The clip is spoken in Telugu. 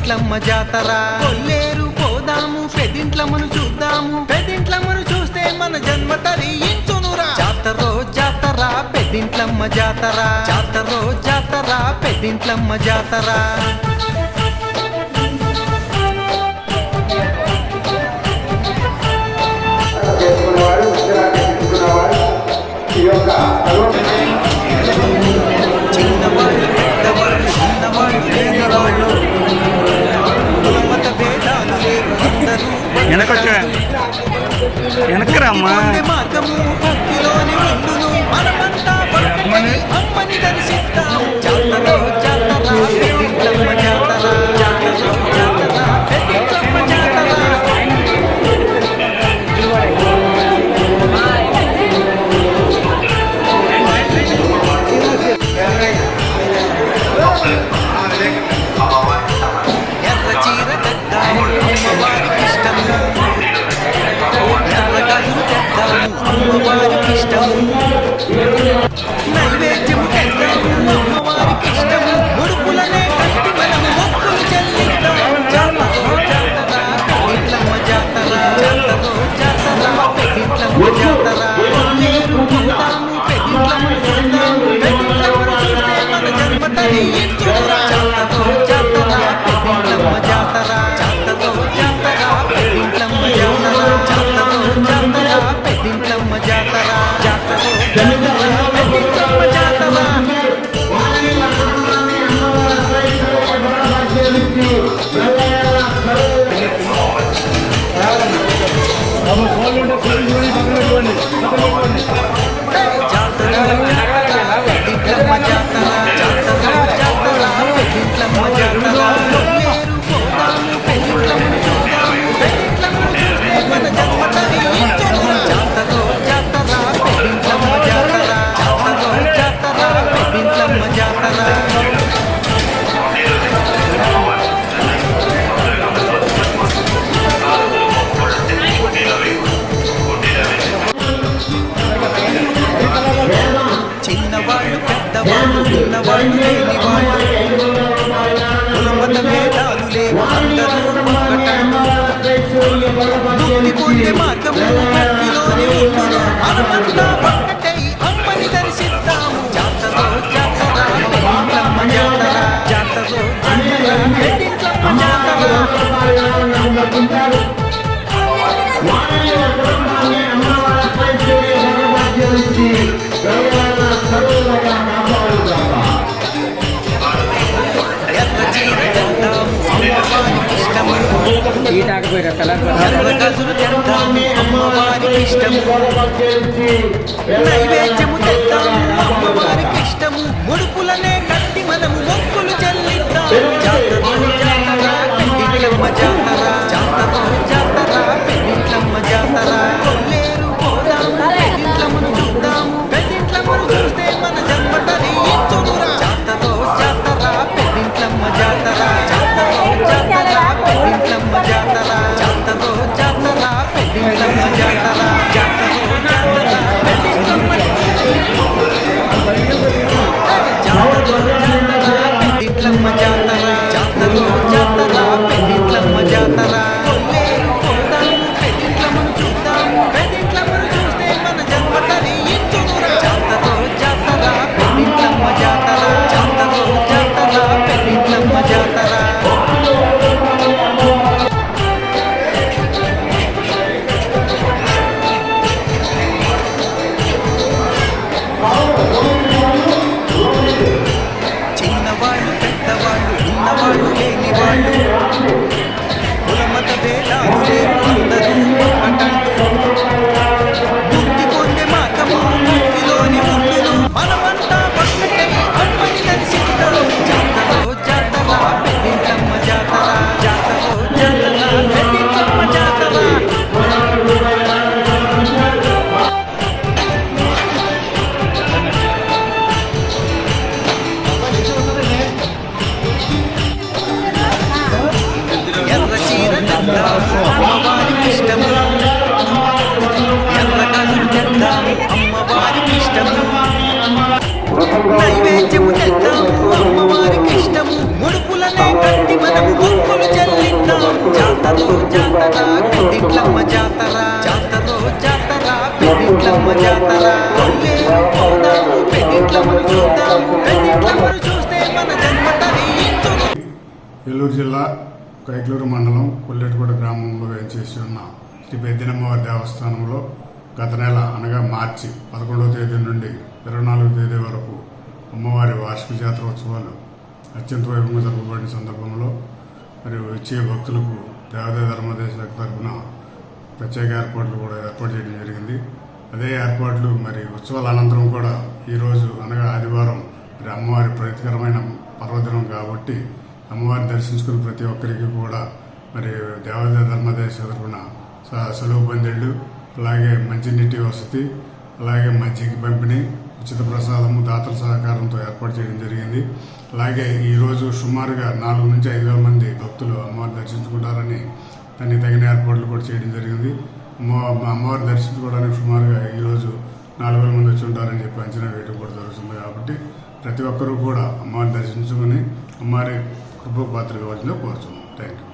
పెదింట్లమ్మ జాతర. కొల్లేరు పోదాము పెదింట్లమ్మను చూద్దాము, పెదింట్లమ్మను చూస్తే మన జన్మ తరించునురా. జాతరో జాతర పెదింట్లమ్మ జాతర, జాతరో జాతర పెదింట్లమ్మ జాతర. చిన్నవాళ్ళు పెద్దవాళ్ళు చిన్నవాళ్ళు పేదవాళ్ళు మత భేదాలు లేవు అందరూ వెనకరామ్మా. మార్గము భక్తిలోని ఉండును మనమంతా ఒక్కటై అమ్మని దర్శిద్దాము. జాతరో జాతర పెదింట్లమ్మ జాతర, జాతరో జాతర పెదింట్లమ్మ జాతర. ఎర్ర చీర తెద్దాము అమ్మవారికి ఇష్టము, ఎర్ర గాజులు తెద్దాము అమ్మవారికి ఇష్టము, నైవేద్యము తెద్దాము అమ్మవారికి ఇష్టము. ముడుపులనే కట్టి మనము మొక్కులు చెల్లిద్దాము. జాతరో జాతర పెదింట్లమ్మ జాతర, జాతరో జాతర పెదింట్లమ్మ జాతర. కొల్లేరు పోదాము పెదింట్లమ్మను చూద్దాము, పెదింట్లమ్మను చూస్తే మన జన్మ తరించునురా. జాతరో జాతర పెదింట్లమ్మ జాతర, జాతరో జాతర పెదింట్లమ్మ జాతర, జాతరో జాతర పెదింట్లమ్మ జాతర, జాతరో జాతర పెదింట్లమ్మ జాతర. పెదింట్లమ్మ జాతర, జాతరో జాతర పెదింట్లమ్మ జాతర. కొల్లేరు పోదాము పెదింట్లమ్మను చూద్దాము, పెదింట్లమ్మను చూస్తే మన జన్మ తరించునురా. జాతరో జాతర పెదింట్లమ్మ జాతర, జాతరో జాతర పెదింట్లమ్మ జాతర. చిన్నవాళ్ళు పెద్దవాళ్ళు ఉన్నవాళ్ళు లేనివాళ్ళు కులమత భేదాలు లేవు అందరూ ముక్తి పొందే మార్గము భక్తిలోని ఉండును మనమంతా ఒక్కటై అమ్మని దర్శిద్దాము. జాతరో జాతర పెదింట్లమ్మ జాతర, జాతరో జాతర పెదింట్లమ్మ జాతర. ఎర్ర చీర తెద్దాము అమ్మవారికి ఇష్టము, ఎర్ర గజులు తెద్దాము అమ్మవారికి ఇష్టము, నైవేద్యము తెద్దాము అమ్మవారికి ఇష్టము. ముడుపులనే కట్టి మనము మొక్కులు చెల్లిద్దాము. జాతరో జాతర పెదింట్లమ్మ జాతర, జాతరో జాతర పెదింట్లమ్మ జాతర. కొల్లేరు పోదాము పెదింట్లమ్మను చూద్దాము, పెదింట్లమ్మను చూస్తే మన జన్మ తరించునురా. జాతరో జాతర పెదింట్లమ్మ జాతర, జాతరో జాతర పెదింట్లమ్మ జాతర, జాతరో జాతర పెదింట్లమ్మ జాతర, జాతరో జాతర పెదింట్లమ్మ జాతరో జాతర పెదింట్లమ్మ జాతర, జాతరో జాతర పెదింట్లమ్మ జాతర. జాతరో జాతర పెద్దింట్లమ్మ జాతర జాతరో జాతర పెద్దింట్లమ్మ జాతర కొల్లేరు పోదాము పెద్దింట్లమ్మను చూద్దాము పెద్దింట్లమ్మను చూస్తే మన జన్మ తరించును. ఏలూరు జిల్లా కైకలూరు మండలం కొల్లెటిగూడ గ్రామంలో వేంచేసి ఉన్న శ్రీ పెద్దినమ్మవారి దేవస్థానంలో గత నెల అనగా మార్చి 11వ తేదీ నుండి 24వ తేదీ వరకు అమ్మవారి వార్షిక జాతర ఉత్సవాలు అత్యంత వైభవంగా జరపబడిన సందర్భంలో మరి వచ్చే భక్తులకు దేవాదాయ ధర్మాదాయ శాఖ తరఫున ప్రత్యేక ఏర్పాట్లు కూడా ఏర్పాటు చేయడం జరిగింది. అదే ఏర్పాట్లు మరి ఉత్సవాల అనంతరం కూడా ఈరోజు అనగా ఆదివారం మరి అమ్మవారి ప్రీతికరమైన పర్వదినం కాబట్టి అమ్మవారిని దర్శించుకుని ప్రతి ఒక్కరికి కూడా మరి దేవాదాయ ధర్మాదాయ శాఖ తరఫున సెలవు పందిళ్ళు, అలాగే మంచినీటి వసతి, అలాగే మజ్జిగ పంపిణీ, ఉచిత ప్రసాదము దాతల సహకారంతో ఏర్పాటు చేయడం జరిగింది. అలాగే ఈరోజు సుమారుగా 4 నుంచి 5 వేల మంది భక్తులు అమ్మవారిని దర్శించుకుంటారని దానికి తగిన ఏర్పాట్లు కూడా చేయడం జరిగింది. అమ్మవారిని దర్శించుకోవడానికి సుమారుగా ఈరోజు 4,000 మంది వచ్చి ఉంటారని చెప్పి అంచనా వేయడం కూడా జరుగుతుంది. కాబట్టి ప్రతి ఒక్కరూ కూడా అమ్మవారిని దర్శించుకుని అమ్మవారి కృపకు పాత్ర కావాల్సిందిగా కోరుతున్నాం. Thank you.